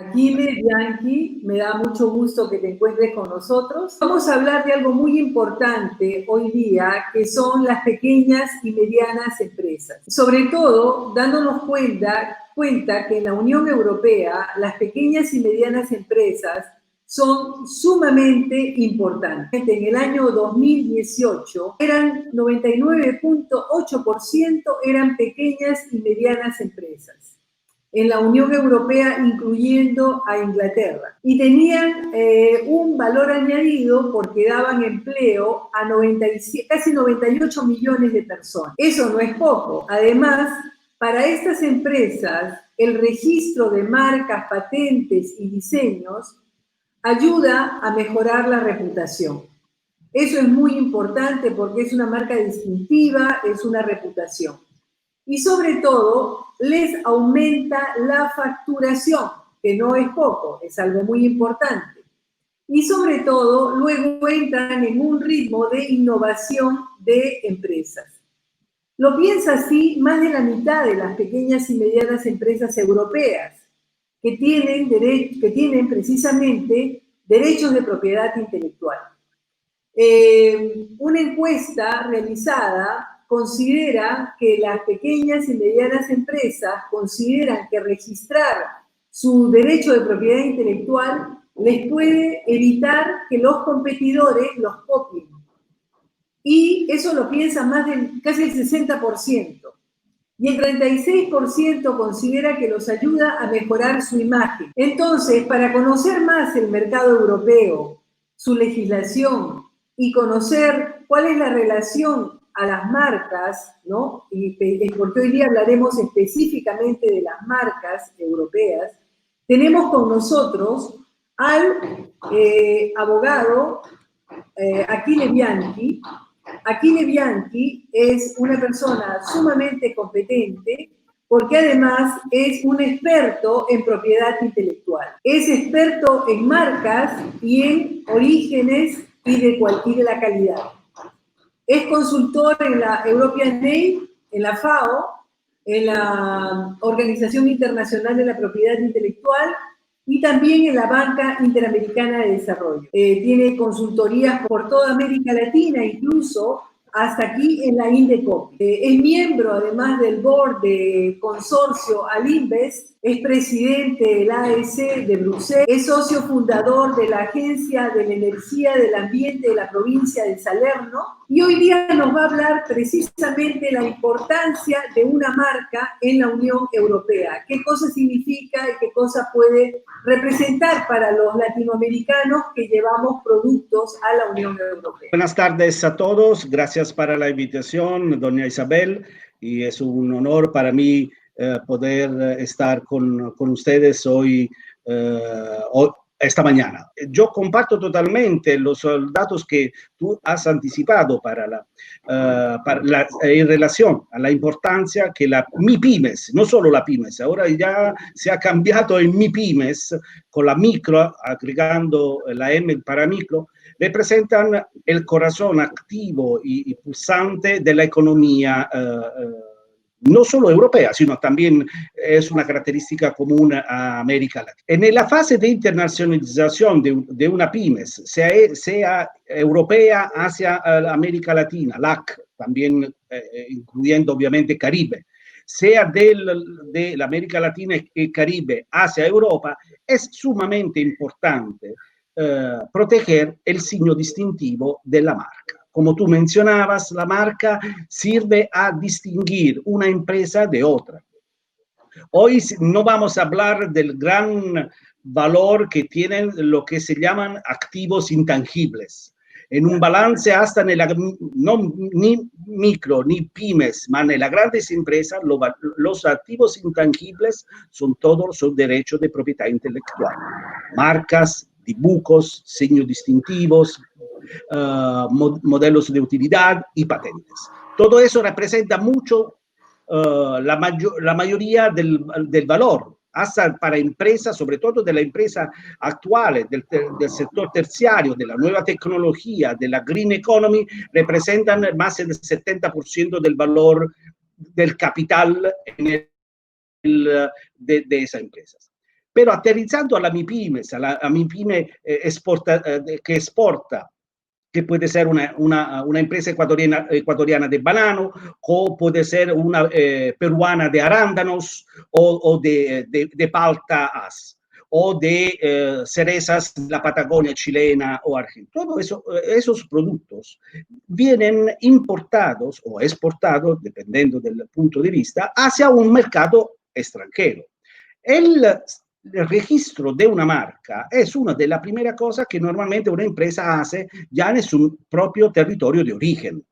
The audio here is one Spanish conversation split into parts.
Achille Bianchi, me da mucho gusto que te encuentres con nosotros. Vamos a hablar de algo muy importante hoy día, que son las pequeñas y medianas empresas. Sobre todo, dándonos cuenta que en la Unión Europea las pequeñas y medianas empresas son sumamente importantes. En el año 2018 eran 99.8% eran pequeñas y medianas empresas en la Unión Europea, incluyendo a Inglaterra. Y tenían un valor añadido porque daban empleo a casi 98 millones de personas. Eso no es poco. Además, para estas empresas, el registro de marcas, patentes y diseños ayuda a mejorar la reputación. Eso es muy importante porque es una marca distintiva, es una reputación. Y sobre todo, les aumenta la facturación, que no es poco, es algo muy importante. Y sobre todo, luego entran en un ritmo de innovación de empresas. Lo piensa así más de la mitad de las pequeñas y medianas empresas europeas, que tienen precisamente derechos de propiedad intelectual. Una encuesta realizada considera que las pequeñas y medianas empresas consideran que registrar su derecho de propiedad intelectual les puede evitar que los competidores los copien. Y eso lo piensa más del casi el 60%. Y el 36% considera que los ayuda a mejorar su imagen. Entonces, para conocer más el mercado europeo, su legislación y conocer cuál es la relación a las marcas, ¿no? Y porque hoy día hablaremos específicamente de las marcas europeas, tenemos con nosotros al abogado Achille Bianchi. Achille Bianchi es una persona sumamente competente porque además es un experto en propiedad intelectual. Es experto en marcas y en orígenes y de la calidad. Es consultor en la European Name, en la FAO, en la Organización Internacional de la Propiedad Intelectual y también en la Banca Interamericana de Desarrollo. Tiene consultorías por toda América Latina, incluso hasta aquí en la Indecop. Es miembro, además del board de consorcio Alinvest, es presidente del AEC de Bruselas, es socio fundador de la Agencia de la Energía del Ambiente de la provincia de Salerno y hoy día nos va a hablar precisamente de la importancia de una marca en la Unión Europea. ¿Qué cosa significa y qué cosa puede representar para los latinoamericanos que llevamos productos a la Unión Europea? Buenas tardes a todos, gracias por la invitación, doña Isabel, y es un honor para mí poder estar con ustedes hoy, esta mañana. Yo comparto totalmente los datos que tú has anticipado en relación a la importancia que la MIPYMES, no solo la pymes, ahora ya se ha cambiado en MIPYMES con la micro, agregando la M para micro, representan el corazón activo y pulsante de la economía no solo europea, sino también es una característica común a América Latina. En la fase de internacionalización de una pymes, sea europea hacia América Latina, LAC, también incluyendo obviamente Caribe, sea de la América Latina y Caribe hacia Europa, es sumamente importante proteger el signo distintivo de la marca. Como tú mencionabas, la marca sirve a distinguir una empresa de otra. Hoy no vamos a hablar del gran valor que tienen lo que se llaman activos intangibles. En un balance hasta no ni micro ni pymes, ma en las grandes empresas, los activos intangibles son todos los derechos de propiedad intelectual. Marcas, dibujos, signos distintivos, modelos de utilidad y patentes. Todo eso representa mucho la mayoría del valor, hasta para empresas, sobre todo de la empresa actual, del sector terciario, de la nueva tecnología, de la green economy, representan más del 70% del valor del capital de esas empresas. Pero aterrizando a la MIPYMES, a MIPYME que exporta, que puede ser una empresa ecuatoriana de banano, o puede ser una peruana de arándanos, o de palta as, o de cerezas de la Patagonia chilena o argentina. Todos esos productos vienen importados o exportados, dependiendo del punto de vista, hacia un mercado extranjero. El registro de una marca es una de las primeras cosas que normalmente una empresa hace ya en su propio territorio de origen.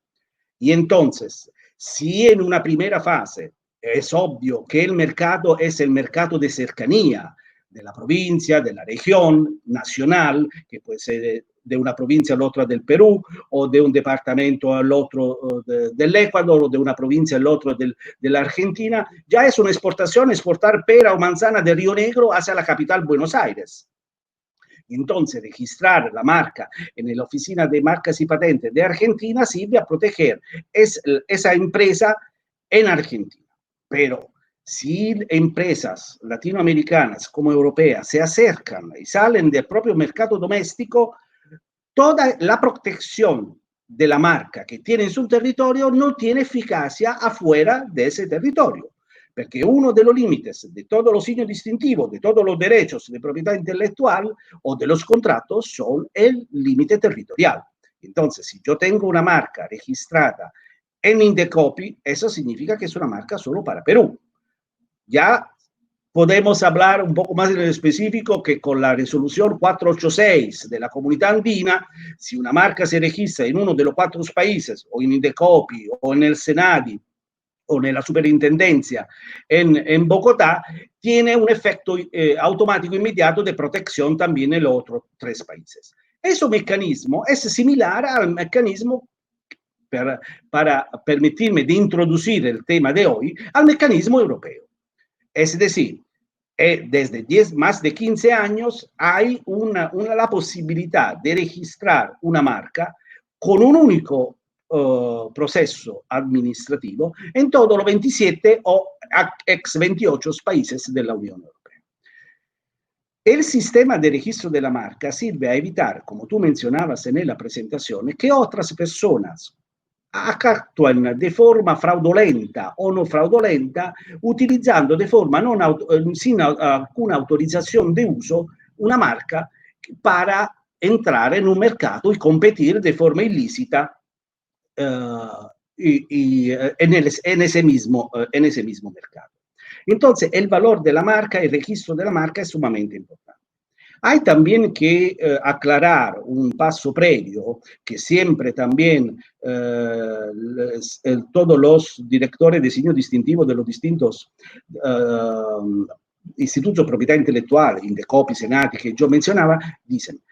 Y entonces, si en una primera fase es obvio que el mercado es el mercado de cercanía de la provincia, de la región, nacional, que puede ser de una provincia all'altra del Perú, o de un departamento all'altro del Ecuador, o de una provincia all'altro de la Argentina, ya es una exportación exportar pera o manzana de Río Negro hacia la capital Buenos Aires. Entonces, registrar la marca en la Oficina de Marcas y Patentes de Argentina sirve a proteger esa empresa en Argentina. Pero si empresas latinoamericanas como europeas se acercan y salen del propio mercado doméstico, toda la protección de la marca que tiene en su territorio no tiene eficacia afuera de ese territorio, porque uno de los límites de todos los signos distintivos, de todos los derechos de propiedad intelectual o de los contratos son el límite territorial. Entonces, si yo tengo una marca registrada en Indecopi, eso significa que es una marca solo para Perú. Ya podemos hablar un poco más en específico que con la resolución 486 de la Comunidad Andina, si una marca se registra en uno de los 4 países, o en Indecopi, o en el Senadi, o en la superintendencia en Bogotá, tiene un efecto automático inmediato de protección también en los otros 3 países. Ese mecanismo es similar al mecanismo, para permitirme de introducir el tema de hoy, al mecanismo europeo. Es decir, desde más de 15 años hay la posibilidad de registrar una marca con un único proceso administrativo en todos los 27 o ex 28 países de la Unión Europea. El sistema de registro de la marca sirve a evitar, como tú mencionabas en la presentación, que otras personas actúan de forma fraudolenta o no fraudolenta, utilizzando de forma sin alcuna autorización de uso una marca para entrar en un mercado y competir de forma ilícita en ese mismo mercado. Entonces, el valor de la marca, el registro de la marca es sumamente importante. Hay también que aclarar un paso previo que siempre también todos los directores de signo distintivo de los distintos institutos de propiedad intelectual, Indecopi, Senati, que yo mencionaba, dicen: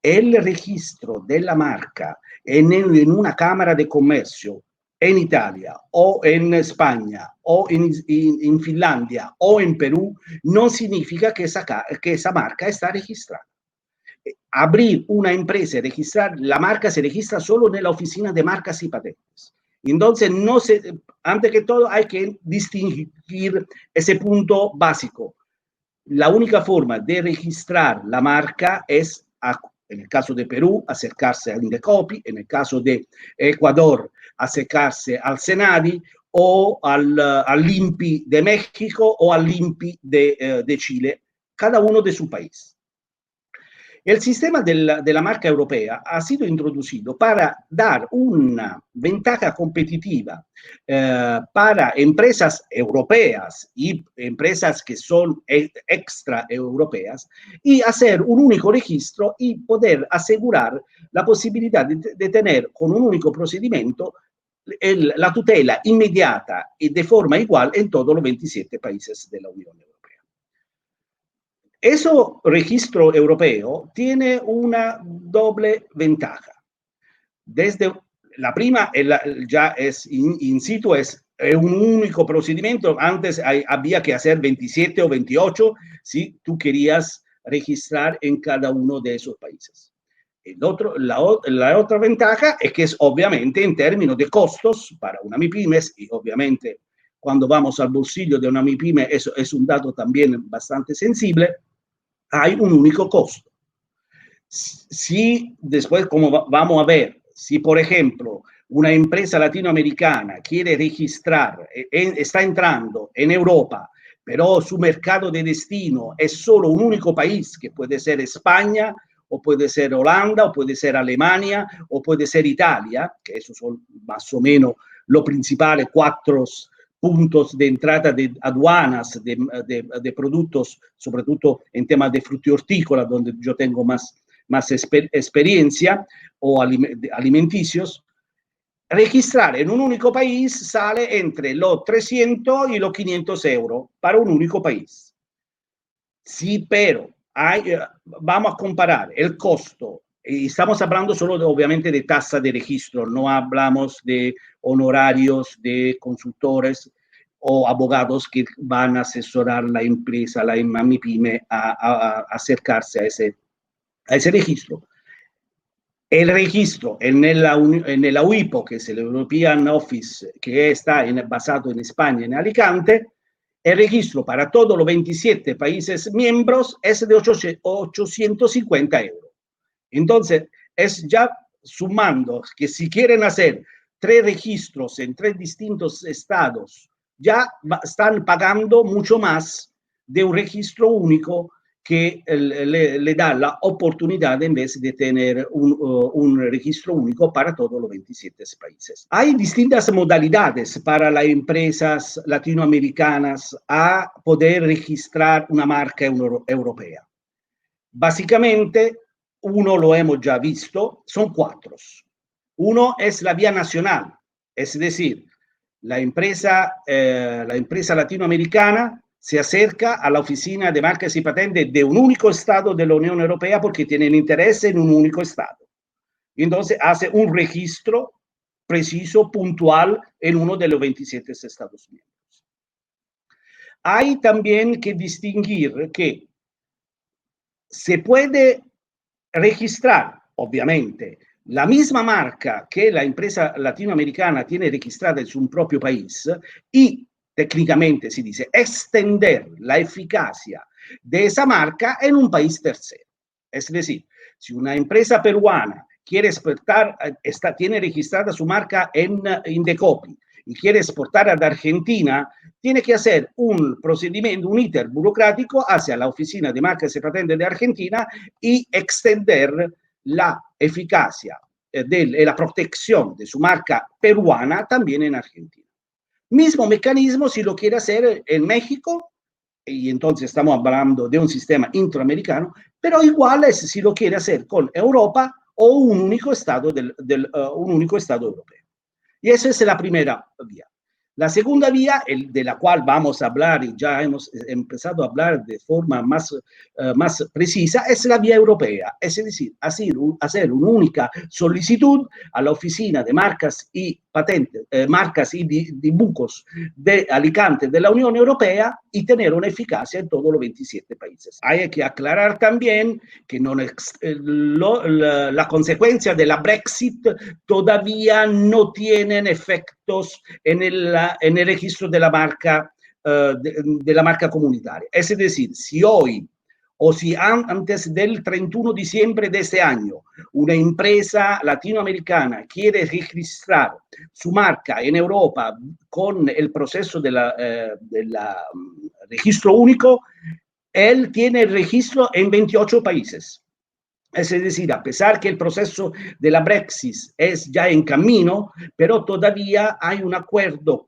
el registro de la marca en una cámara de comercio en Italia o en España o en Finlandia o en Perú no significa que esa marca está registrada. Abrir una empresa y registrar la marca se registra solo en la Oficina de Marcas y Patentes. Entonces, antes que todo, hay que distinguir ese punto básico. La única forma de registrar la marca es, en el caso de Perú, acercarse al Indecopi, en el caso de Ecuador, acercarse al Senadi, o al INPI de México o al INPI de Chile, cada uno de su país. El sistema de la marca europea ha sido introducido para dar una ventaja competitiva para empresas europeas y empresas que son extra europeas, y hacer un único registro y poder asegurar la posibilidad de tener con un único procedimiento la tutela inmediata y de forma igual en todos los 27 países de la Unión Europea. Ese registro europeo tiene una doble ventaja. Desde la prima, ya es in situ, es un único procedimiento. Antes había que hacer 27 o 28 si tú querías registrar en cada uno de esos países. La otra ventaja es que es obviamente en términos de costos para una MIPYMES, y obviamente cuando vamos al bolsillo de una MIPYME eso es un dato también bastante sensible. hay un único costo. Si después, como vamos a ver, si por ejemplo una empresa latinoamericana quiere registrar, está entrando en Europa, pero su mercado de destino es solo un único país, que puede ser España, o puede ser Holanda, o puede ser Alemania, o puede ser Italia, que esos son más o menos los principales 4 puntos de entrada de aduanas de productos, sobre todo en temas de frutícolas, donde yo tengo más experiencia, o alimenticios. Registrar en un único país sale entre los 300 y los 500 euros para un único país. Sí, pero vamos a comparar el costo, y estamos hablando solo obviamente de tasa de registro, no hablamos de honorarios de consultores o abogados que van a asesorar la empresa, la MIPYME, a acercarse a ese registro. El registro en la UIPO, que es el European Office, que está basado en España, en Alicante, el registro para todos los 27 países miembros es de 850 euros. Entonces, es ya sumando que si quieren hacer 3 registros en 3 distintos estados, ya están pagando mucho más de un registro único que le da la oportunidad en vez de tener un registro único para todos los 27 países. Hay distintas modalidades para las empresas latinoamericanas a poder registrar una marca europea. Básicamente, uno lo hemos ya visto, son 4. Uno es la vía nacional, es decir, la empresa latinoamericana se acerca a la oficina de marcas y patentes de un único estado de la Unión Europea porque tienen interés en un único estado. Y entonces hace un registro preciso, puntual, en uno de los 27 estados miembros. Hay también que distinguir que se puede registrar, obviamente, la misma marca que la empresa latinoamericana tiene registrada en su propio país y técnicamente se dice extender la eficacia de esa marca en un país tercero. Es decir, si una empresa peruana quiere exportar, tiene registrada su marca en Indecopi y quiere exportar a Argentina, tiene que hacer un procedimiento, un íter burocrático hacia la Oficina de Marcas y Patentes de Argentina y extender la eficacia y la protección de su marca peruana también en Argentina. Mismo mecanismo si lo quiere hacer en México, y entonces estamos hablando de un sistema intraamericano, pero igual es si lo quiere hacer con Europa o un único estado, un único estado europeo. Y esa es la primera vía. La segunda vía, de la cual vamos a hablar y ya hemos empezado a hablar de forma más precisa, es la vía europea. Es decir, hacer una única solicitud a la Oficina de Marcas y Patentes, Marcas y Dibujos de Alicante de la Unión Europea y tener una eficacia en todos los 27 países. Hay que aclarar también que la consecuencia de la Brexit todavía no tienen efectos en el registro de la marca, de la marca comunitaria. Es decir, si hoy o si antes del 31 de diciembre de este año una empresa latinoamericana quiere registrar su marca en Europa con el proceso del registro único, él tiene el registro en 28 países. Es decir, a pesar que el proceso de la Brexit es ya en camino, pero todavía hay un acuerdo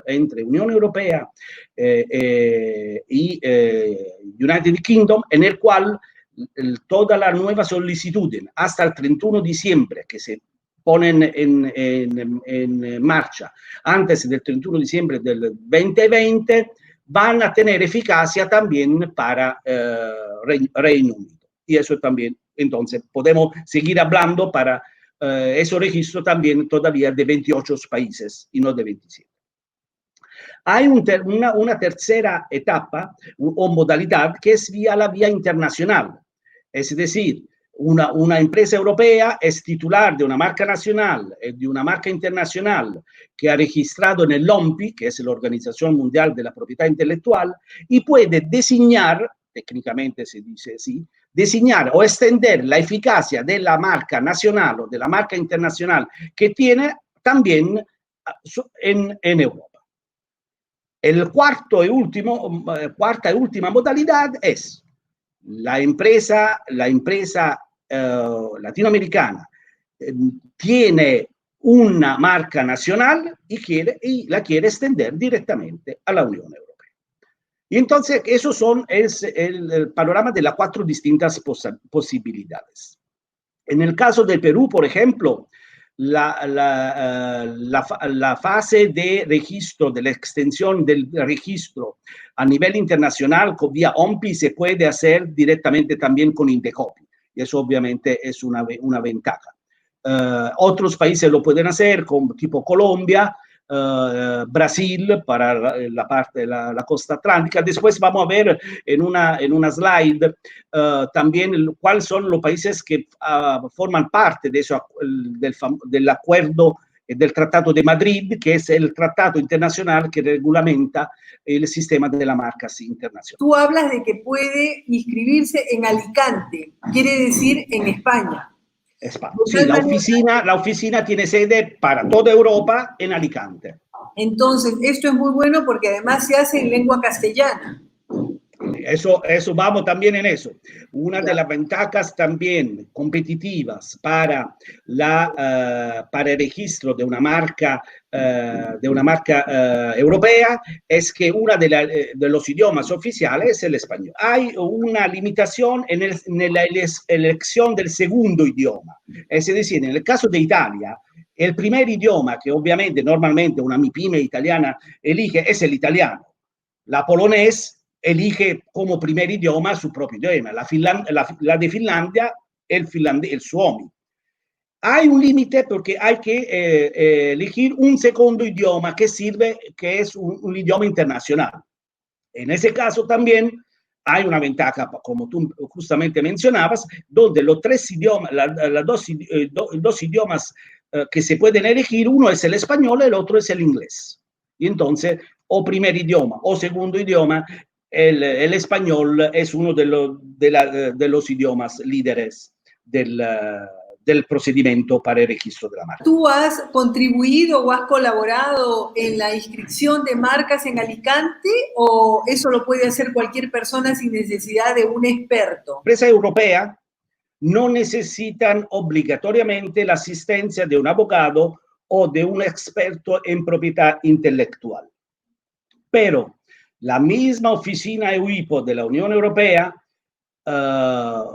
entre Unión Europea y United Kingdom, en el cual toda la nueva solicitud hasta el 31 de diciembre que se ponen en marcha antes del 31 de diciembre del 2020 van a tener eficacia también para Reino Unido. Y eso también, entonces, podemos seguir hablando para ese registro también todavía de 28 países y no de 27. Hay una tercera etapa o modalidad que es la vía internacional. Es decir, una empresa europea es titular de una marca nacional, de una marca internacional que ha registrado en el OMPI, que es la Organización Mundial de la Propiedad Intelectual, y puede designar técnicamente se dice así, designar o extender la eficacia de la marca nacional o de la marca internacional que tiene también en Europa. El cuarta y última modalidad es la empresa latinoamericana tiene una marca nacional y la quiere extender directamente a la Unión Europea. Y entonces, eso es el panorama de las 4 distintas posibilidades. En el caso del Perú, por ejemplo, la fase de registro, de la extensión del registro a nivel internacional vía OMPI se puede hacer directamente también con Indecopi. Y eso obviamente es una ventaja. Otros países lo pueden hacer, como tipo Colombia, Brasil para la parte de la costa atlántica. Después vamos a ver en una slide también cuáles son los países que forman parte de eso, del acuerdo del Tratado de Madrid, que es el tratado internacional que regulamenta el sistema de las marcas internacionales. Tú hablas de que puede inscribirse en Alicante, quiere decir en España. España. Sí, la oficina tiene sede para toda Europa en Alicante. Entonces, esto es muy bueno porque además se hace en lengua castellana. Eso vamos también en eso. Una de las ventajas también competitivas para el registro de una marca europea es que uno de los idiomas oficiales es el español. Hay una limitación en la elección del segundo idioma. Es decir, en el caso de Italia, el primer idioma que obviamente normalmente una MIPYME italiana elige es el italiano. La polonés elige como primer idioma su propio idioma, la de Finlandia, el suomi. Hay un límite porque hay que elegir un segundo idioma que es un idioma internacional. En ese caso también hay una ventaja, como tú justamente mencionabas, donde los 3 idiomas, dos idiomas que se pueden elegir, uno es el español y el otro es el inglés. Y entonces, o primer idioma o segundo idioma, el español es uno de los idiomas líderes del procedimiento para el registro de la marca. ¿Tú has contribuido o has colaborado en la inscripción de marcas en Alicante o eso lo puede hacer cualquier persona sin necesidad de un experto? Empresas europeas no necesitan obligatoriamente la asistencia de un abogado o de un experto en propiedad intelectual. Pero la misma oficina EUIPO de la Unión Europea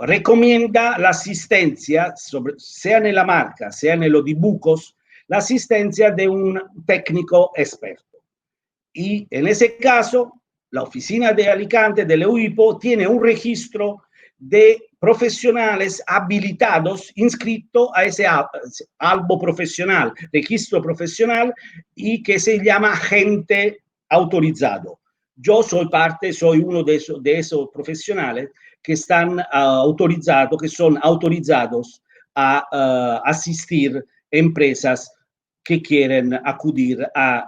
recomienda la asistencia, sea en la marca, sea en los dibujos, la asistencia de un técnico experto. Y en ese caso, la oficina de Alicante del EUIPO tiene un registro de profesionales habilitados inscritos a ese albo profesional, registro profesional, y que se llama agente autorizado. Yo soy uno de esos profesionales que son autorizados a asistir empresas que quieren acudir a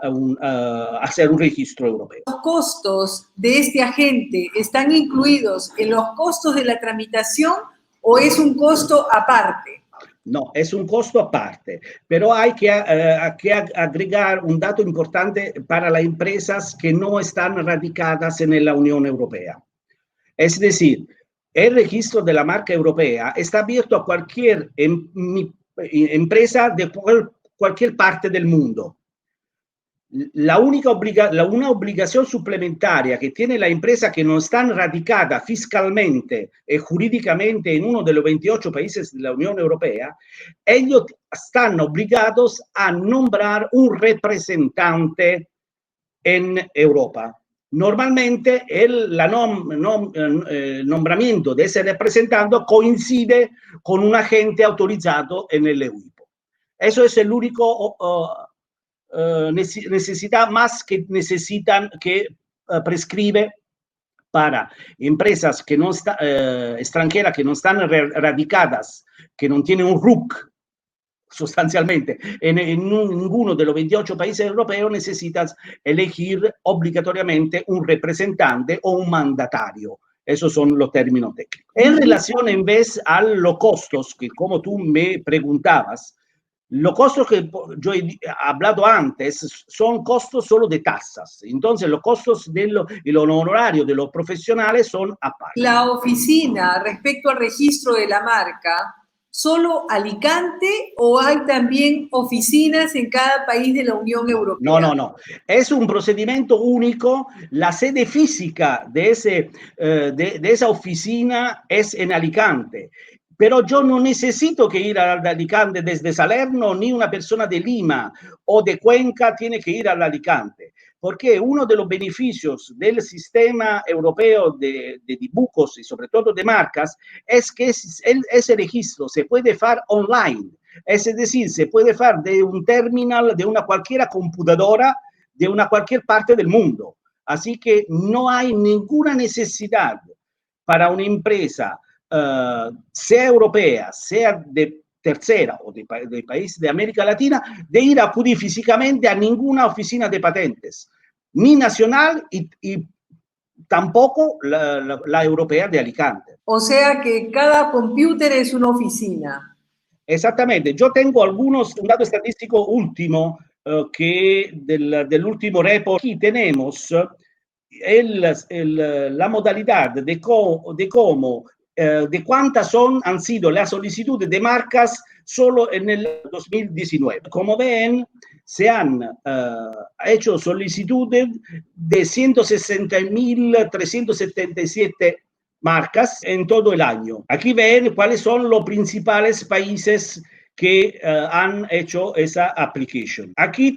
hacer un registro europeo. ¿Los costos de este agente están incluidos en los costos de la tramitación o es un costo aparte? No, es un costo aparte, pero hay que agregar un dato importante para las empresas que no están radicadas en la Unión Europea. Es decir, el registro de la marca europea está abierto a cualquier empresa de cualquier parte del mundo. Una obligación suplementaria que tiene la empresa que no está radicada fiscalmente y jurídicamente en uno de los 28 países de la Unión Europea, ellos están obligados a nombrar un representante en Europa. Normalmente el nombramiento de ese representante coincide con un agente autorizado en el EUIPO. Eso es el único necesidad más que necesitan que prescribe para empresas que no extranjeras que no están radicadas, que no tienen un RUC sustancialmente en ninguno de los 28 países europeos. Necesitas elegir obligatoriamente un representante o un mandatario. Esos son los términos técnicos. En relación, en vez a los costos, que como tú me preguntabas, los costos que yo he hablado antes son costos solo de tasas. Entonces, los costos de los honorarios de los profesionales son aparte. La oficina, respecto al registro de la marca, ¿solo Alicante o hay también oficinas en cada país de la Unión Europea? No. Es un procedimiento único. La sede física de esa oficina es en Alicante. Pero yo no necesito que ir a Alicante desde Salerno, ni una persona de Lima o de Cuenca tiene que ir a Alicante, porque uno de los beneficios del sistema europeo de dibujos y sobre todo de marcas es que ese registro se puede hacer online, es decir, se puede hacer de un terminal, de una cualquier computadora, de una cualquier parte del mundo. Así que no hay ninguna necesidad para una empresa, sea europea, sea de tercera o de países de América Latina, de ir a acudir físicamente a ninguna oficina de patentes, ni nacional y tampoco la europea de Alicante. O sea que cada computer es una oficina. Exactamente. Yo tengo un dato estadístico último que del último report. Aquí tenemos la modalidad de cómo de cuántas han sido las solicitudes de marcas solo en el 2019. Como ven, se han hecho solicitudes de 160.377 marcas en todo el año. Aquí ven cuáles son los principales países que han hecho esa application. Aquí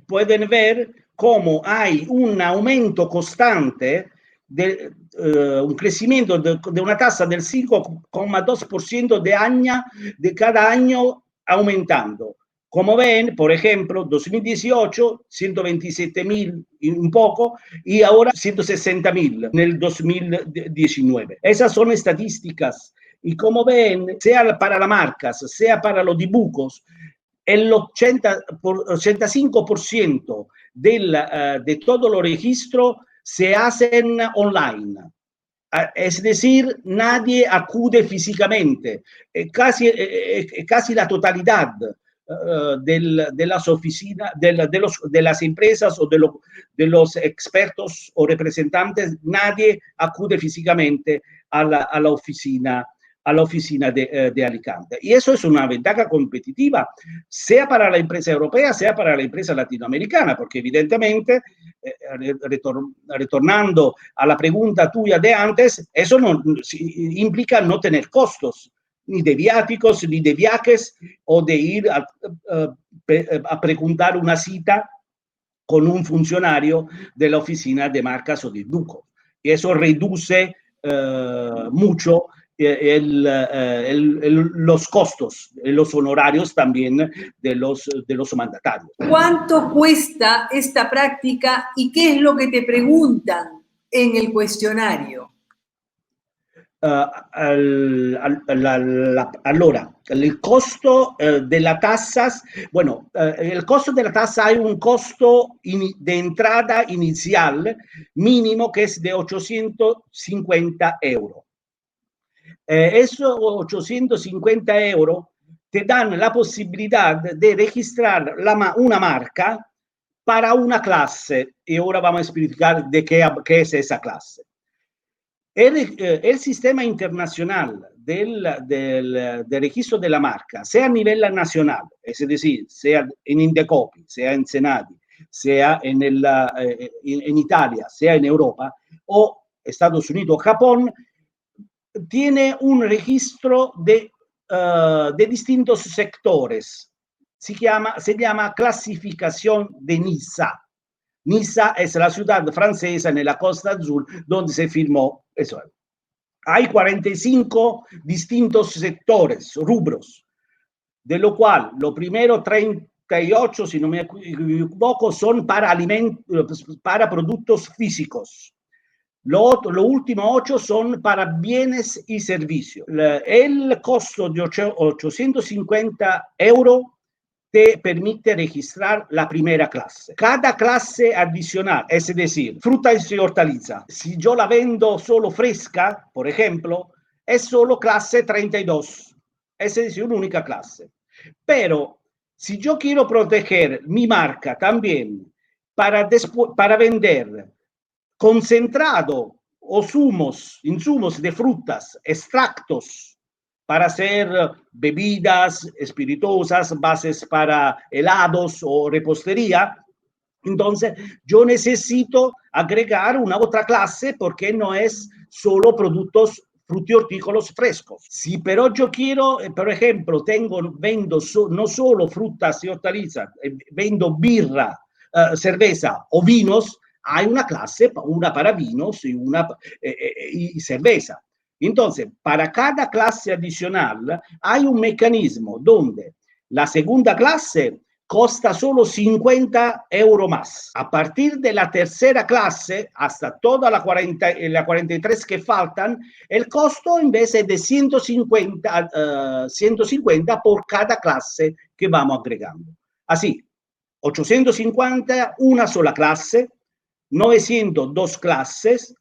pueden ver cómo hay un aumento constante, un crecimiento de una tasa del 5,2% de cada año aumentando. Como ven, por ejemplo, 2018, 127.000 y un poco, y ahora 160.000 en el 2019. Esas son estadísticas. Y como ven, sea para las marcas, sea para los dibujos, el 85% de todos los registros se hacen online. Es decir, nadie acude físicamente. Casi la totalidad de las oficinas, de las empresas o de los expertos o representantes, nadie acude físicamente a la oficina de Alicante. Y eso es una ventaja competitiva, sea para la empresa europea, sea para la empresa latinoamericana, porque evidentemente, retornando a la pregunta tuya de antes, eso implica no tener costos, ni de viáticos, ni de viajes, o de ir a preguntar una cita con un funcionario de la oficina de marcas o de dibujos. Y eso reduce mucho los costos, los honorarios también de los mandatarios. ¿Cuánto cuesta esta práctica y qué es lo que te preguntan en el cuestionario? Allora, el costo de las tasas, bueno, el costo de la tasa hay un costo de entrada inicial mínimo que es de 850 euros. Esos 850 euros te dan la posibilidad de registrar una marca para una clase, y ahora vamos a explicar de qué es esa clase. El sistema internacional del registro de la marca, sea a nivel nacional, es decir, sea en Indecopi, sea en Senadi, sea en Italia, sea en Europa, o Estados Unidos o Japón, tiene un registro de distintos sectores. Se llama clasificación de Niza. Niza es la ciudad francesa en la Costa Azul donde se firmó eso. Hay 45 distintos sectores, rubros, de lo cual lo primero 38, si no me equivoco, son para productos físicos. Lo último 8 son para bienes y servicios. El costo de 850 euros te permite registrar la primera clase. Cada clase adicional, es decir, frutas y hortalizas, si yo la vendo solo fresca, por ejemplo, es solo clase 32, es decir, una única clase. Pero si yo quiero proteger mi marca también para vender concentrado o insumos de frutas, extractos para hacer bebidas espirituosas, bases para helados o repostería, entonces yo necesito agregar una otra clase porque no es solo productos frutihortícolas frescos. Si pero yo quiero, por ejemplo, vendo no solo frutas y hortalizas, vendo birra, cerveza o vinos, hay una clase, una para vinos y una y cerveza. Entonces, para cada clase adicional hay un mecanismo donde la segunda clase costa solo 50 € más. A partir de la tercera clase, hasta toda la 43 que faltan, el costo en vez es de 150 por cada clase que vamos agregando. Así, 850, una sola clase, 900, dos clases.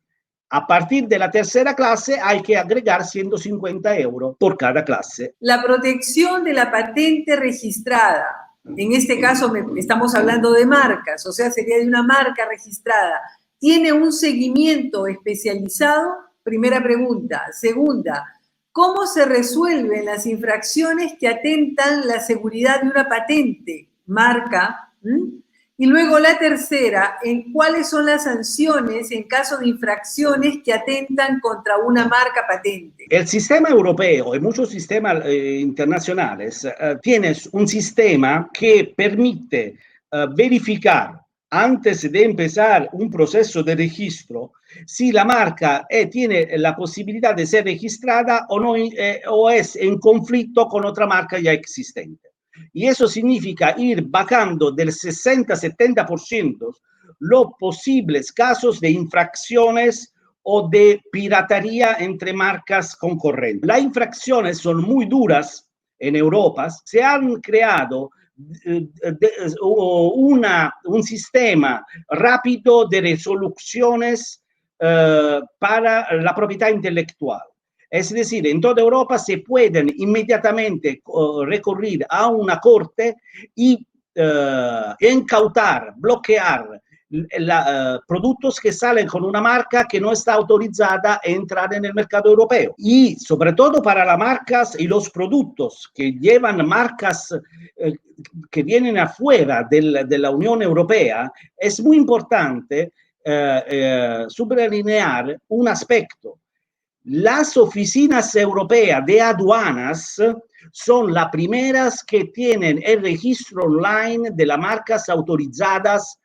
A partir de la tercera clase hay que agregar 150 € por cada clase. La protección de la patente registrada, en este caso estamos hablando de marcas, o sea, sería de una marca registrada, ¿tiene un seguimiento especializado? Primera pregunta. Segunda, ¿cómo se resuelven las infracciones que atentan la seguridad de una patente, marca? Y luego la tercera, ¿en cuáles son las sanciones en caso de infracciones que atentan contra una marca patente? El sistema europeo y muchos sistemas internacionales tienen un sistema que permite verificar antes de empezar un proceso de registro si la marca tiene la posibilidad de ser registrada o no, o es en conflicto con otra marca ya existente. Y eso significa ir bajando del 60-70% los posibles casos de infracciones o de piratería entre marcas concurrentes. Las infracciones son muy duras en Europa. Se han creado un sistema rápido de resoluciones para la propiedad intelectual. Es decir, en toda Europa se pueden inmediatamente recurrir a una corte y incautar, bloquear productos que salen con una marca que no está autorizada a entrar en el mercado europeo. Y sobre todo para las marcas y los productos que llevan marcas que vienen afuera de la Unión Europea, es muy importante subrayar un aspecto. Las oficinas europeas de aduanas son las primeras que tienen el registro online de las marcas autorizadas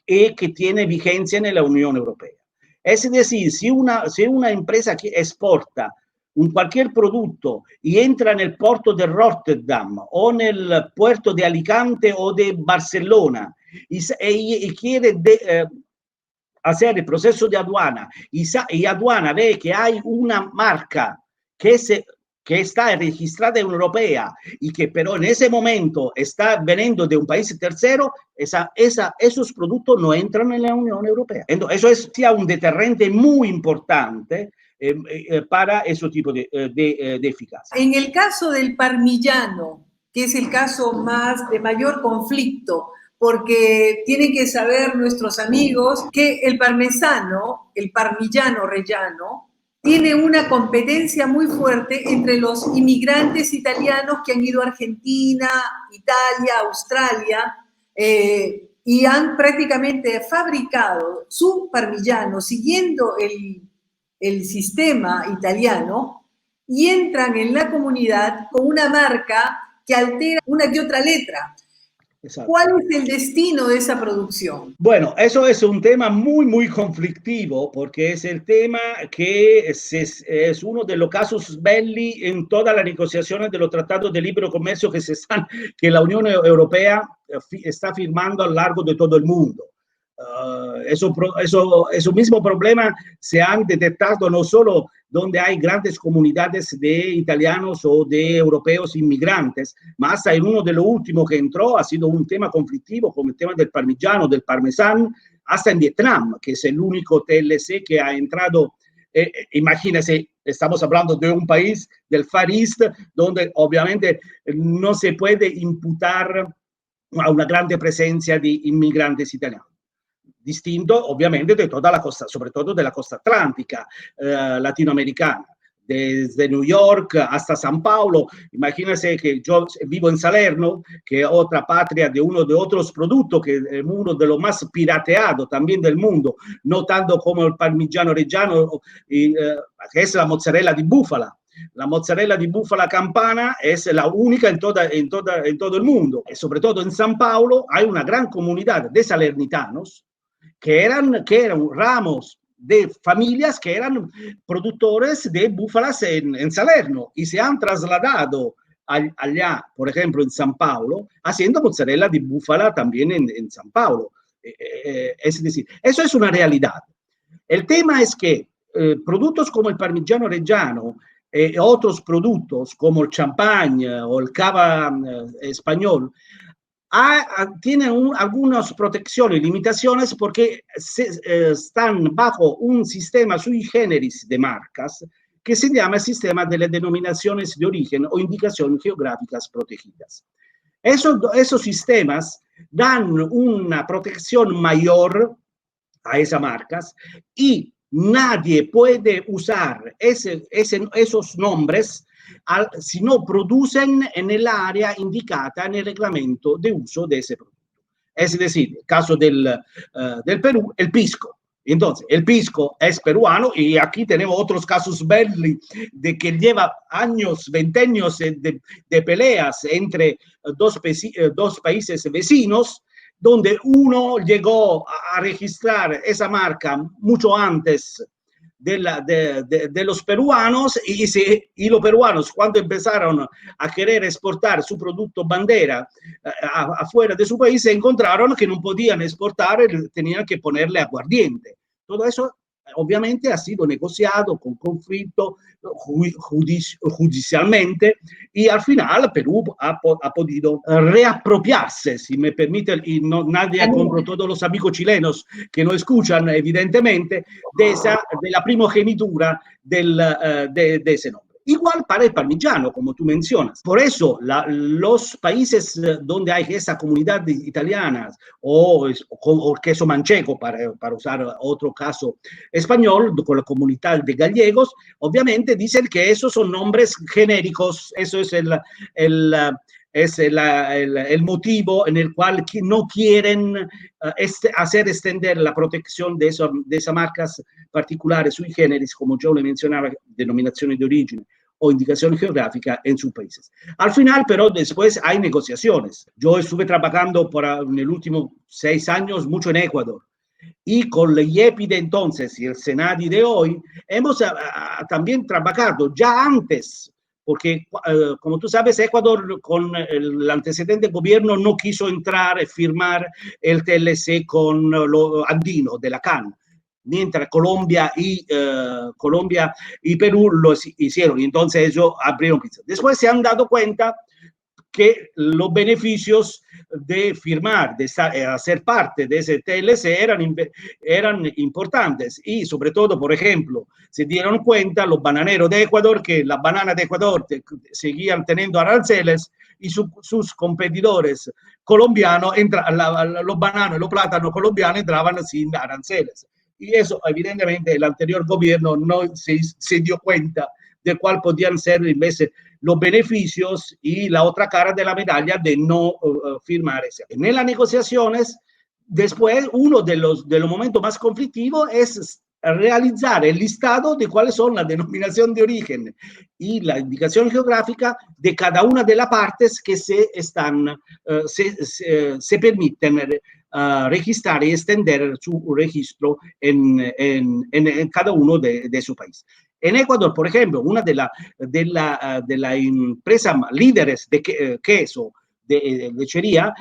y que tiene vigencia en la Unión Europea. Es decir, si una empresa que exporta cualquier producto y entra en el puerto de Rotterdam o en el puerto de Alicante o de Barcelona y quiere hacer el proceso de aduana y aduana ve que hay una marca que está registrada en Europea y que pero en ese momento está veniendo de un país tercero, esos productos no entran en la Unión Europea. Entonces, eso es ya un deterrente muy importante para ese tipo de eficacia. En el caso del parmigiano, que es el caso de mayor conflicto, porque tienen que saber nuestros amigos que el parmigiano reggiano, tiene una competencia muy fuerte entre los inmigrantes italianos que han ido a Argentina, Italia, Australia, y han prácticamente fabricado su parmigiano siguiendo el sistema italiano y entran en la comunidad con una marca que altera una que otra letra. Exacto. ¿Cuál es el destino de esa producción? Bueno, eso es un tema muy, muy conflictivo porque es el tema que es uno de los casos belli en todas las negociaciones de los tratados de libre comercio que la Unión Europea está firmando a lo largo de todo el mundo. Eso mismo problema se han detectado no solo donde hay grandes comunidades de italianos o de europeos inmigrantes, más hasta en uno de los últimos que entró ha sido un tema conflictivo como el tema del parmigiano, del parmesano, hasta en Vietnam, que es el único TLC que ha entrado. Imagínense, estamos hablando de un país del Far East, donde obviamente no se puede imputar a una grande presencia de inmigrantes italianos. Distinto obviamente de toda la costa, sobre todo de la costa atlántica latinoamericana, desde New York hasta San Paulo. Imagínense que yo vivo en Salerno, que es otra patria de uno de otros productos, que es uno de los más pirateados también del mundo, no tanto como el parmigiano reggiano, que es la mozzarella di búfala. La mozzarella di búfala campana es la única en todo el mundo. Y sobre todo en San Paulo hay una gran comunidad de salernitanos que eran ramos de familias que eran productores de búfalas en Salerno y se han trasladado allá, por ejemplo, en San Paulo, haciendo mozzarella de búfala también en San Paulo. Es decir, eso es una realidad. El tema es que productos como el parmigiano reggiano, otros productos como el champagne o el cava español, tienen algunas protecciones y limitaciones porque están bajo un sistema sui generis de marcas que se llama el sistema de las denominaciones de origen o indicaciones geográficas protegidas. Esos sistemas dan una protección mayor a esas marcas y nadie puede usar esos nombres si no producen en el área indicada en el reglamento de uso de ese producto. Es decir, el caso del Perú, el pisco. Entonces, el pisco es peruano y aquí tenemos otros casos belli de que lleva años, 20 años de peleas entre dos países vecinos, donde uno llegó a registrar esa marca mucho antes de los peruanos y los peruanos cuando empezaron a querer exportar su producto bandera afuera de su país se encontraron que no podían exportar, tenían que ponerle aguardiente. Todo eso obviamente ha sido negociado con conflicto judicialmente y al final Perú ha podido reapropiarse, si me permite, y no, nadie compro todos los amigos chilenos que no escuchan evidentemente, de la primogenitura de ese nombre. Igual para el parmigiano, como tú mencionas. Por eso, los países donde hay esa comunidad italiana o queso manchego, para usar otro caso español, con la comunidad de gallegos, obviamente dicen que esos son nombres genéricos. Eso es el motivo en el cual no quieren hacer extender la protección de esas marcas particulares sui generis, como yo le mencionaba, denominaciones de origen o indicación geográfica en sus países. Al final, pero, después hay negociaciones. Yo estuve trabajando en el último 6 años mucho en Ecuador. Y con la IEPI de entonces y el SENADI de hoy, hemos también trabajado ya antes, porque como tú sabes, Ecuador con el antecedente gobierno no quiso entrar y firmar el TLC con lo andino de la CAN, mientras Colombia y Perú lo hicieron, y entonces ellos abrieron. Después se han dado cuenta que los beneficios de firmar, de hacer parte de ese TLC eran importantes y sobre todo, por ejemplo, se dieron cuenta los bananeros de Ecuador que las bananas de Ecuador seguían teniendo aranceles y sus competidores colombianos, los bananos y los plátanos colombianos entraban sin aranceles. Y eso, evidentemente, el anterior gobierno no se dio cuenta de cuál podían ser en vez los beneficios y la otra cara de la medalla de no firmar ese. En las negociaciones, después, uno de los momentos más conflictivos es realizar el listado de cuáles son las denominaciones de origen y la indicación geográfica de cada una de las partes que se permiten registrar y extender su registro en cada uno de su país. En Ecuador, por ejemplo, una de las empresas líderes de queso, de lechería,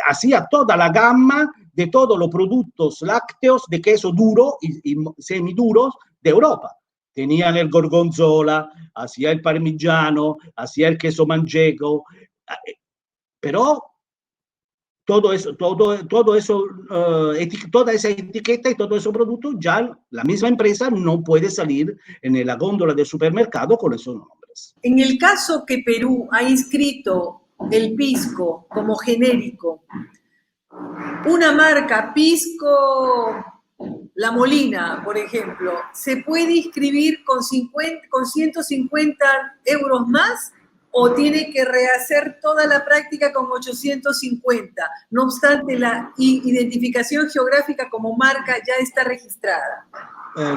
hacía toda la gama de todos los productos lácteos de queso duro y semiduros de Europa. Tenían el gorgonzola, hacía el parmigiano, hacía el queso manchego, pero toda esa etiqueta y todos esos productos, ya la misma empresa no puede salir en la góndola del supermercado con esos nombres. En el caso que Perú ha inscrito el pisco como genérico, una marca Pisco La Molina, por ejemplo, ¿se puede inscribir con 150 euros más o tiene que rehacer toda la práctica con 850? No obstante, la identificación geográfica como marca ya está registrada.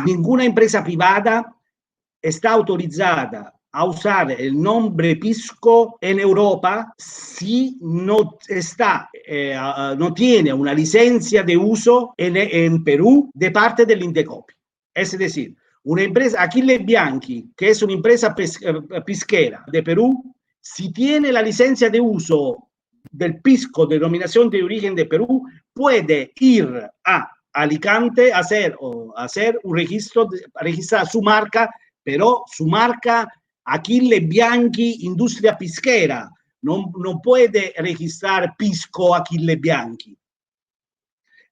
Ninguna empresa privada está autorizada a usar el nombre Pisco en Europa si no tiene una licencia de uso en Perú de parte del Indecopi. Es decir, una empresa, Achille Bianchi, que es una empresa pisquera de Perú, si tiene la licencia de uso del pisco, denominación de origen de Perú, puede ir a Alicante a hacer un registro, registrar su marca, pero su marca Achille Bianchi Industria Pisquera, no puede registrar Pisco Achille Bianchi.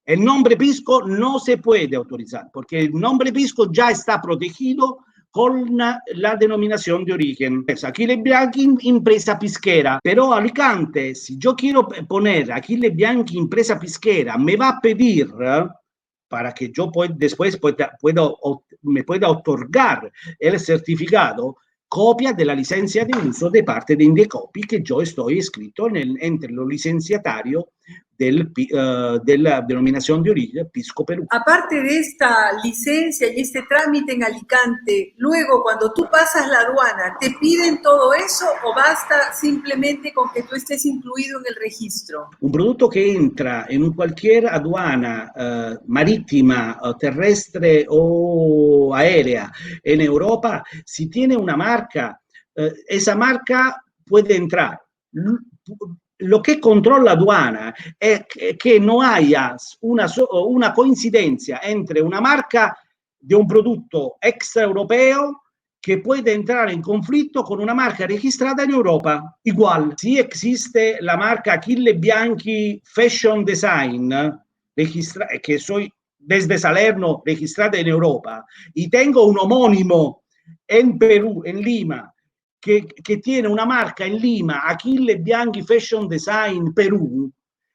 El nombre Pisco no se puede autorizar, porque el nombre Pisco ya está protegido con la denominación de origen. Achille Bianchi, empresa pisquera, pero Alicante, si yo quiero poner Achille Bianchi, empresa pisquera, me va a pedir para que yo después me pueda otorgar el certificado, copia de la licencia de uso de parte de Indecopi, que yo estoy escrito entre los licenciatarios de la denominación de origen Pisco Perú. Aparte de esta licencia y este trámite en Alicante, luego cuando tú pasas la aduana, ¿te piden todo eso o basta simplemente con que tú estés incluido en el registro? Un producto que entra en cualquier aduana marítima, terrestre o aérea en Europa, si tiene una marca, esa marca puede entrar. Lo que controla la aduana es que no haya una coincidencia entre una marca de un producto extraeuropeo que puede entrar en conflicto con una marca registrada en Europa. Igual, si existe la marca Achille Bianchi Fashion Design, que soy desde Salerno registrada en Europa, y tengo un homónimo en Perú, en Lima, que tiene una marca en Lima, Achille Bianchi Fashion Design Perú,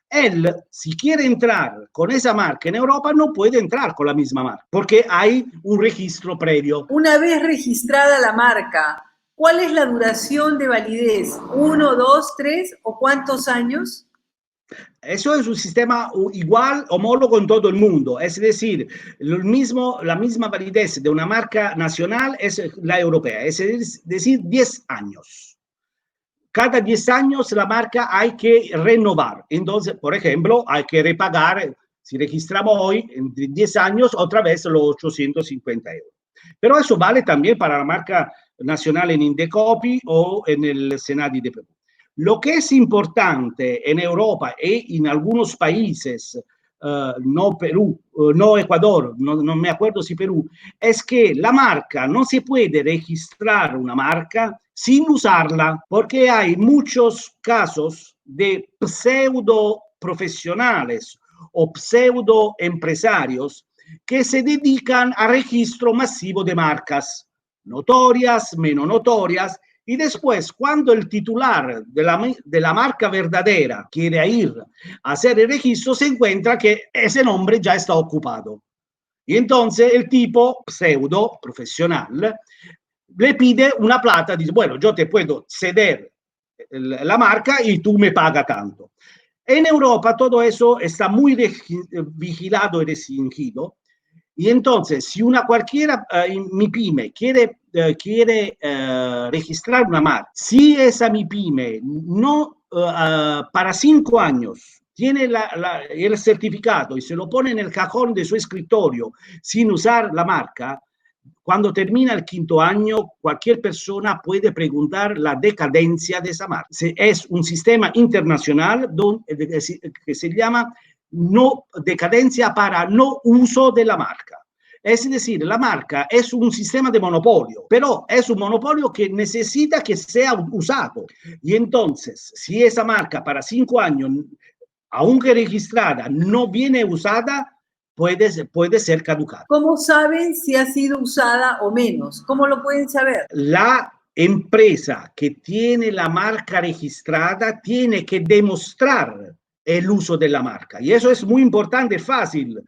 él, si quiere entrar con esa marca en Europa, no puede entrar con la misma marca, porque hay un registro previo. Una vez registrada la marca, ¿cuál es la duración de validez? ¿1, 2, 3 o cuántos años? Eso es un sistema igual, homólogo en todo el mundo. Es decir, la misma validez de una marca nacional es la europea, es decir, 10 años. Cada 10 años la marca hay que renovar. Entonces, por ejemplo, hay que repagar, si registramos hoy, en 10 años, otra vez los 850 euros. Pero eso vale también para la marca nacional en Indecopi o en el Senadi de Perú. Lo que es importante en Europa y en algunos países, no Perú, no Ecuador, no me acuerdo si Perú, es que la marca no se puede registrar una marca sin usarla, porque hay muchos casos de pseudo profesionales o pseudo empresarios que se dedican a registro masivo de marcas, notorias, menos notorias, y después, cuando el titular de la marca verdadera quiere ir a hacer el registro, se encuentra que ese nombre ya está ocupado. Y entonces el tipo pseudo profesional le pide una plata, dice, bueno, yo te puedo ceder la marca y tú me pagas tanto. En Europa todo eso está muy vigilado y restringido. Y entonces, si cualquiera MIPYME quiere registrar una marca, si esa MIPYME no para 5 años tiene el certificado y se lo pone en el cajón de su escritorio sin usar la marca, cuando termina el 5º año, cualquier persona puede preguntar la decadencia de esa marca. Es un sistema internacional que se llama no decadencia para no uso de la marca. Es decir, la marca es un sistema de monopolio, pero es un monopolio que necesita que sea usado. Y entonces, si esa marca para 5 años, aunque registrada, no viene usada, puede ser caducada. ¿Cómo saben si ha sido usada o menos? ¿Cómo lo pueden saber? La empresa que tiene la marca registrada tiene que demostrar el uso de la marca. Y eso es muy importante, fácil.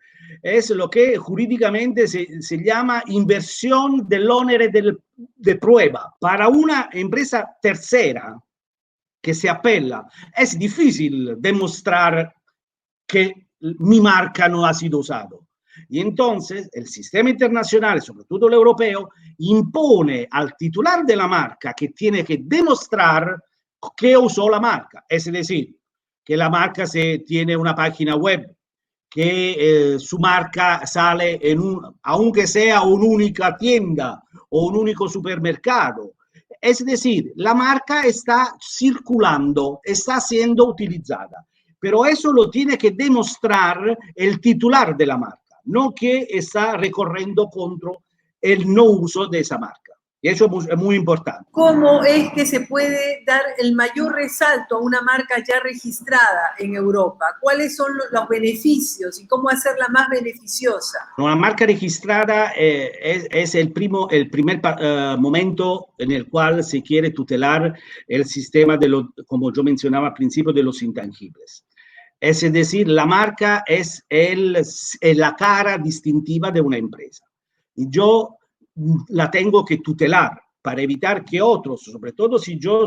Es lo que jurídicamente se llama inversión del onere de prueba. Para una empresa tercera que se apela, es difícil demostrar que mi marca no ha sido usado. Y entonces el sistema internacional, sobre todo el europeo, impone al titular de la marca que tiene que demostrar que usó la marca. Es decir, que la marca tiene una página web, que su marca sale aunque sea una única tienda o un único supermercado. Es decir, la marca está circulando, está siendo utilizada. Pero eso lo tiene que demostrar el titular de la marca, no que está recorriendo contra el no uso de esa marca. Y eso es muy importante. ¿Cómo es que se puede dar el mayor resalto a una marca ya registrada en Europa? ¿Cuáles son los beneficios y cómo hacerla más beneficiosa? Una marca registrada es el primer momento en el cual se quiere tutelar el sistema como yo mencionaba al principio, de los intangibles. Es decir, la marca es la cara distintiva de una empresa. Y yo la tengo que tutelar para evitar que otros, sobre todo si yo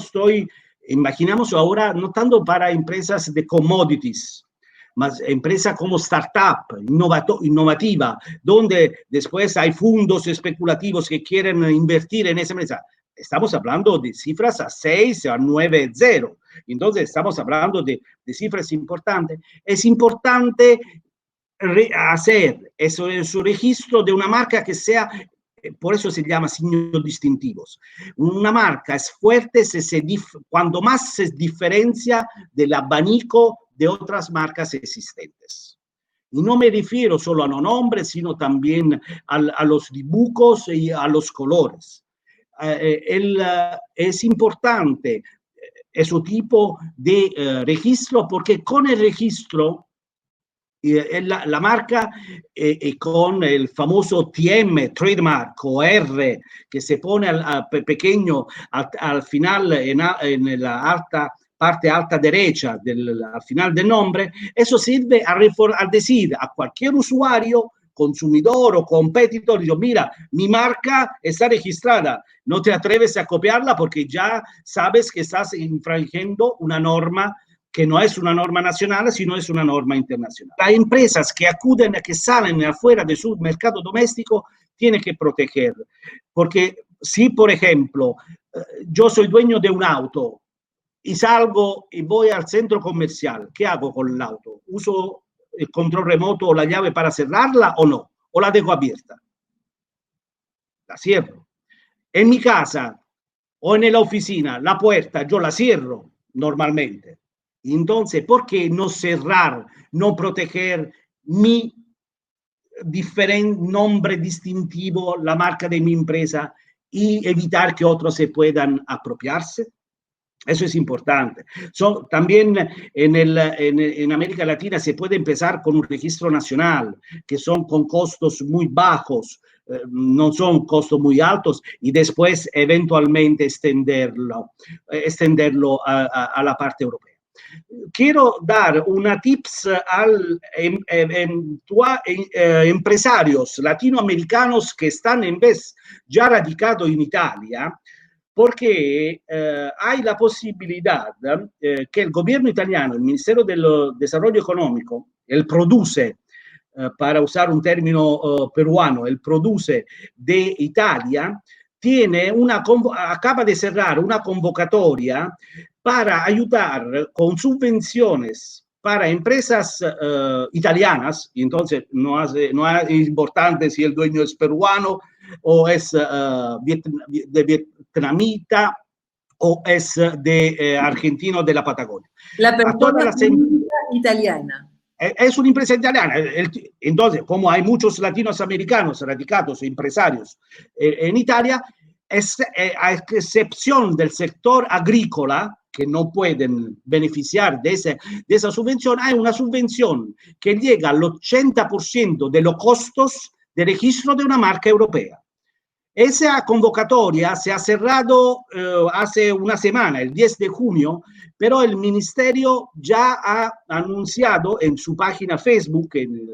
imaginamos ahora, no tanto para empresas de commodities, más empresa como startup, innovativa, donde después hay fondos especulativos que quieren invertir en esa empresa. Estamos hablando de cifras a 6, a 9, 0. Entonces estamos hablando de cifras importantes. Es importante hacer su registro de una marca que sea, por eso se llama signos distintivos. Una marca es fuerte cuando más se diferencia del abanico de otras marcas existentes. Y no me refiero solo a los nombres, sino también a los dibujos y a los colores. Es importante ese tipo de registro porque con el registro la marca con el famoso TM, trademark o R, que se pone pequeño al final en la parte alta derecha al final del nombre, eso sirve a decir a cualquier usuario, consumidor o competidor, digo, mira, mi marca está registrada, no te atreves a copiarla porque ya sabes que estás infringiendo una norma que no es una norma nacional, sino es una norma internacional. Las empresas que salen afuera de su mercado doméstico tienen que proteger, porque si, por ejemplo, yo soy dueño de un auto y salgo y voy al centro comercial, ¿qué hago con el auto? ¿Uso el control remoto o la llave para cerrarla o no? ¿O la dejo abierta? La cierro. En mi casa o en la oficina, la puerta yo la cierro normalmente. Entonces, ¿por qué no cerrar, no proteger mi nombre distintivo, la marca de mi empresa y evitar que otros se puedan apropiarse? Eso es importante. También en América Latina se puede empezar con un registro nacional, que son con costos muy bajos, no son costos muy altos, y después eventualmente extenderlo a la parte europea. Quiero dar una tips a empresarios latinoamericanos que están en vez ya radicados en Italia, porque hay la posibilidad que el gobierno italiano, el Ministerio del Desarrollo Económico, el produce, para usar un término peruano, el produce de Italia, acaba de cerrar una convocatoria para ayudar con subvenciones para empresas italianas, y entonces no es importante si el dueño es peruano o es de vietnamita o es de argentino de la Patagonia. La persona italiana. es una empresa italiana. Entonces, como hay muchos latinoamericanos radicados, empresarios en Italia, a excepción del sector agrícola, que no pueden beneficiar de esa subvención, hay una subvención que llega al 80% de los costos de registro de una marca europea. Esa convocatoria se ha cerrado hace una semana, el 10 de junio, pero el ministerio ya ha anunciado en su página Facebook, en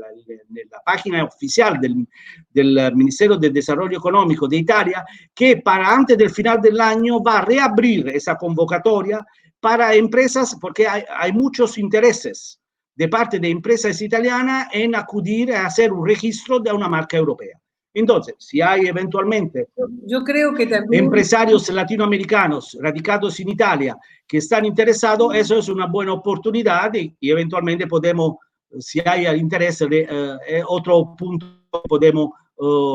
la página oficial del Ministerio de Desarrollo Económico de Italia, que para antes del final del año va a reabrir esa convocatoria para empresas, porque hay muchos intereses de parte de empresas italianas en acudir a hacer un registro de una marca europea. Entonces, si hay eventualmente yo creo que también empresarios latinoamericanos radicados en Italia que están interesados, eso es una buena oportunidad y eventualmente podemos, si hay interés, otro punto podemos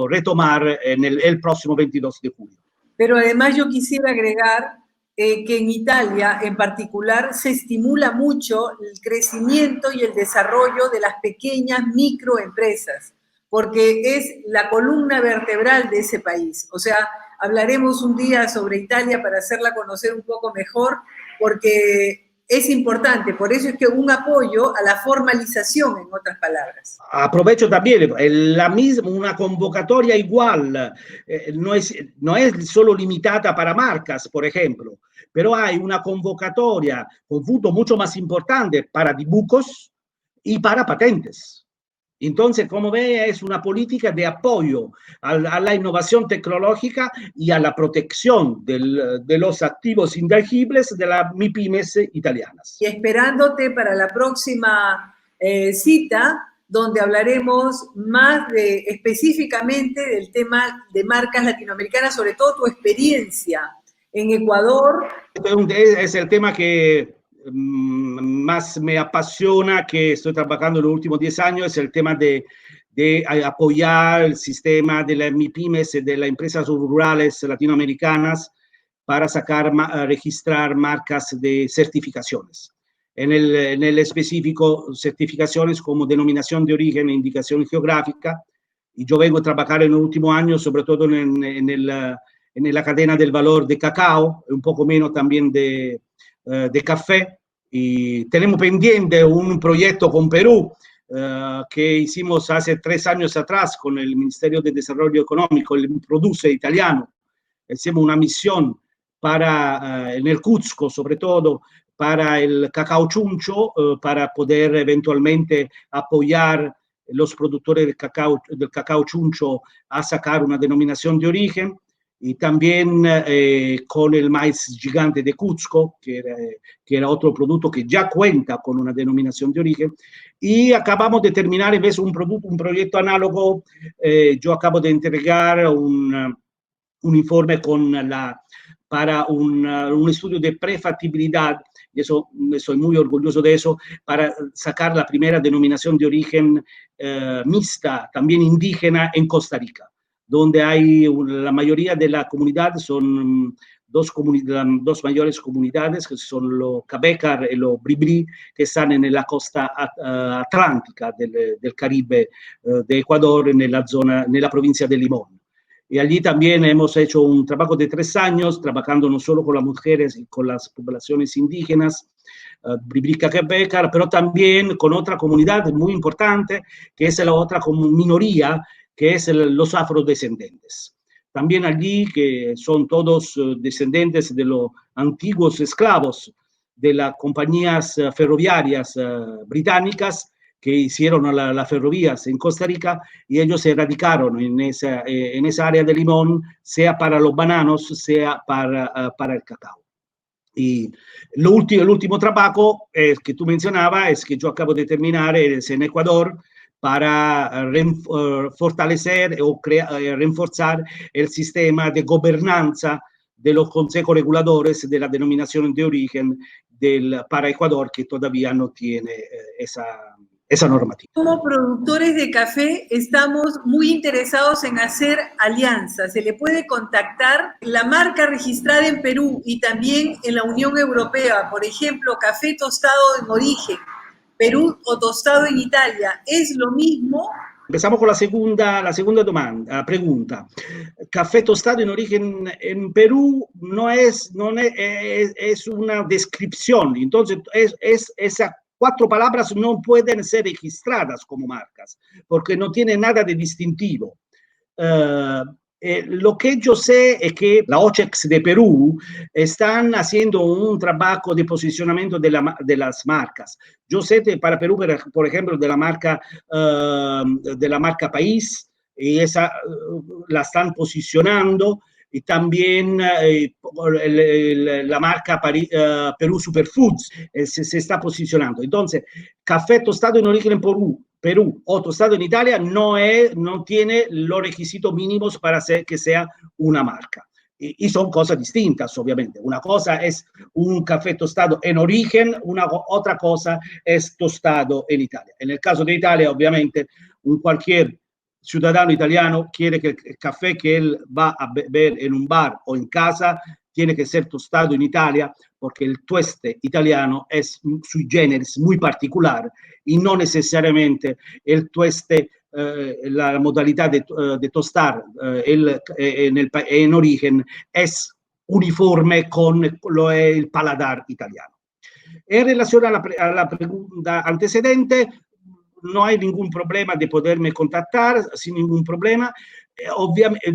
retomar en el próximo 22 de julio. Pero además yo quisiera agregar que en Italia en particular se estimula mucho el crecimiento y el desarrollo de las pequeñas microempresas, porque es la columna vertebral de ese país. O sea, hablaremos un día sobre Italia para hacerla conocer un poco mejor, porque es importante. Por eso es que un apoyo a la formalización, en otras palabras. Aprovecho también una convocatoria igual, no es solo limitada para marcas, por ejemplo, pero hay una convocatoria con punto mucho más importante para dibujos y para patentes. Entonces, como ve, es una política de apoyo a la innovación tecnológica y a la protección de los activos intangibles de las MIPYMES italianas. Y esperándote para la próxima cita, donde hablaremos más específicamente del tema de marcas latinoamericanas, sobre todo tu experiencia en Ecuador. Es el tema que más me apasiona, que estoy trabajando en los últimos 10 años, es el tema de apoyar el sistema de las MIPYMES, de las empresas rurales latinoamericanas, para registrar marcas de certificaciones. En el específico, certificaciones como denominación de origen e indicación geográfica. Y yo vengo a trabajar en los últimos años, sobre todo en la cadena del valor de cacao, un poco menos también de café, y tenemos pendiente un proyecto con Perú que hicimos hace 3 años atrás con el Ministerio de Desarrollo Económico, el Produce italiano. Hicimos una misión en el Cuzco, sobre todo, para el cacao chuncho, para poder eventualmente apoyar los productores del cacao chuncho a sacar una denominación de origen. Y también con el maíz gigante de Cuzco, que era otro producto que ya cuenta con una denominación de origen. Y acabamos de terminar, en vez un proyecto análogo, yo acabo de entregar un informe para un estudio de prefactibilidad, y eso soy muy orgulloso de eso, para sacar la primera denominación de origen mixta, también indígena, en Costa Rica, donde la mayoría de la comunidad son dos mayores comunidades, que son los Cabecar y los Bribri, que están en la costa atlántica del Caribe de Ecuador, en la provincia de Limón. Y allí también hemos hecho un trabajo de 3 años, trabajando no solo con las mujeres y con las poblaciones indígenas, Bribrica Cabecar, pero también con otra comunidad muy importante, que es la otra minoría, que es los afrodescendentes. También allí, que son todos descendientes de los antiguos esclavos de las compañías ferroviarias británicas, que hicieron las ferrovías en Costa Rica, y ellos se radicaron en esa área de Limón, sea para los bananos, sea para el cacao. Y el último trabajo que tú mencionabas es que yo acabo de terminar, es en Ecuador, para fortalecer o reforzar el sistema de gobernanza de los consejos reguladores de la denominación de origen para Ecuador, que todavía no tiene esa normativa. Como productores de café estamos muy interesados en hacer alianzas. Se le puede contactar la marca registrada en Perú y también en la Unión Europea, por ejemplo, café tostado en origen, Perú o tostado en Italia, ¿es lo mismo? Empezamos con la segunda pregunta. Café tostado en origen en Perú es una descripción, entonces esas 4 palabras no pueden ser registradas como marcas, porque no tiene nada de distintivo. Lo que yo sé es que la OCHEX de Perú están haciendo un trabajo de posicionamiento de las marcas. Yo sé que para Perú, por ejemplo, de la marca País, y esa la están posicionando, y también la marca Perú Superfoods se está posicionando. Entonces, café tostado en origen en Perú o tostado en Italia no tiene los requisitos mínimos para que sea una marca. Y son cosas distintas, obviamente. Una cosa es un café tostado en origen, otra cosa es tostado en Italia. En el caso de Italia, obviamente, cualquier ciudadano italiano quiere que el café que él va a beber en un bar o en casa tiene que ser tostado en Italia, porque el tueste italiano es sui generis muy particular y no necesariamente el tueste, la modalidad de tostar en origen es uniforme con el paladar italiano. En relación a la pregunta antecedente, no hay ningún problema de poderme contactar sin ningún problema. Obviamente,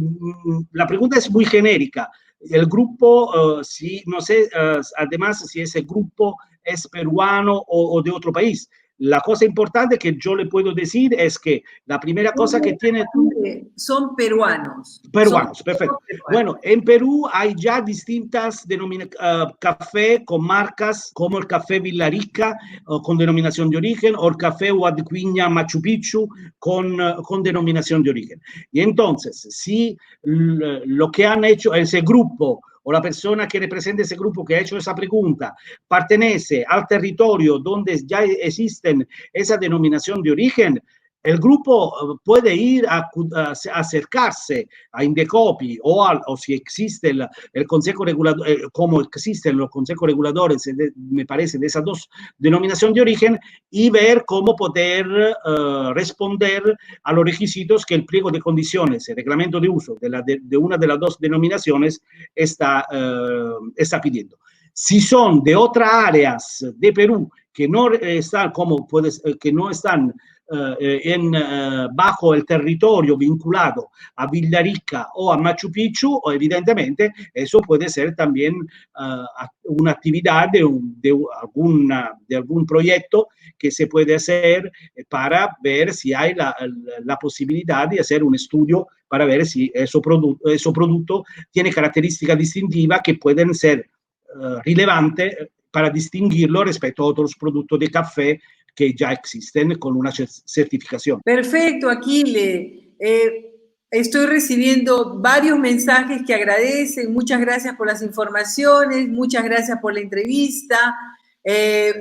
la pregunta es muy genérica. El grupo, no sé, además, si ese grupo es peruano o de otro país. La cosa importante que yo le puedo decir es que la primera cosa que tiene... Son peruanos. Peruanos, perfecto. Peruanos. Bueno, en Perú hay ya distintas café con marcas como el café Villarica con denominación de origen o el café Huadquiña Machu Picchu con denominación de origen. Y entonces, si lo que han hecho ese grupo o la persona que representa ese grupo que ha hecho esa pregunta pertenece al territorio donde ya existen esa denominación de origen, el grupo puede ir a acercarse a Indecopi o si existe el Consejo Regulador, como existen los consejos reguladores, me parece, de esas 2 denominaciones de origen, y ver cómo poder responder a los requisitos que el pliego de condiciones, el reglamento de uso de una de las 2 denominaciones está pidiendo. Si son de otras áreas de Perú que no están, que no están bajo el territorio vinculado a Villarica o a Machu Picchu, evidentemente eso puede ser también una actividad de algún proyecto que se puede hacer para ver si hay la posibilidad de hacer un estudio para ver si ese producto tiene características distintivas que pueden ser relevantes para distinguirlo respecto a otros productos de café que ya existen con una certificación. Perfecto, Aquile. Estoy recibiendo varios mensajes que agradecen. Muchas gracias por las informaciones, muchas gracias por la entrevista.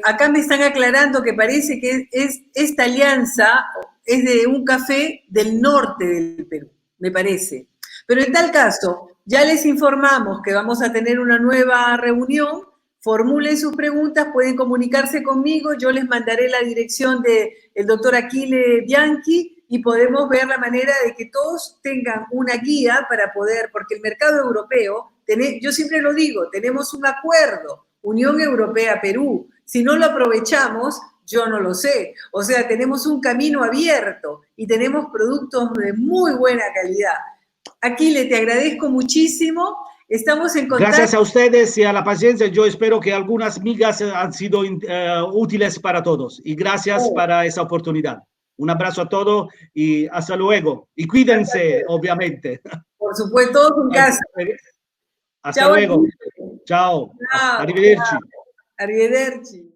Acá me están aclarando que parece que esta alianza es de un café del norte del Perú, me parece. Pero en tal caso, ya les informamos que vamos a tener una nueva reunión. Formulen sus preguntas, pueden comunicarse conmigo, yo les mandaré la dirección del doctor Aquile Bianchi y podemos ver la manera de que todos tengan una guía para poder, porque el mercado europeo, yo siempre lo digo, tenemos un acuerdo, Unión Europea-Perú, si no lo aprovechamos, yo no lo sé, o sea, tenemos un camino abierto y tenemos productos de muy buena calidad. Aquile, te agradezco muchísimo. Estamos en contacto. Gracias a ustedes y a la paciencia. Yo espero que algunas migas han sido útiles para todos. Y gracias para esa oportunidad. Un abrazo a todos y hasta luego. Y cuídense, obviamente. Por supuesto, todos en casa. Hasta luego. Ciao. Arrivederci. Arrivederci.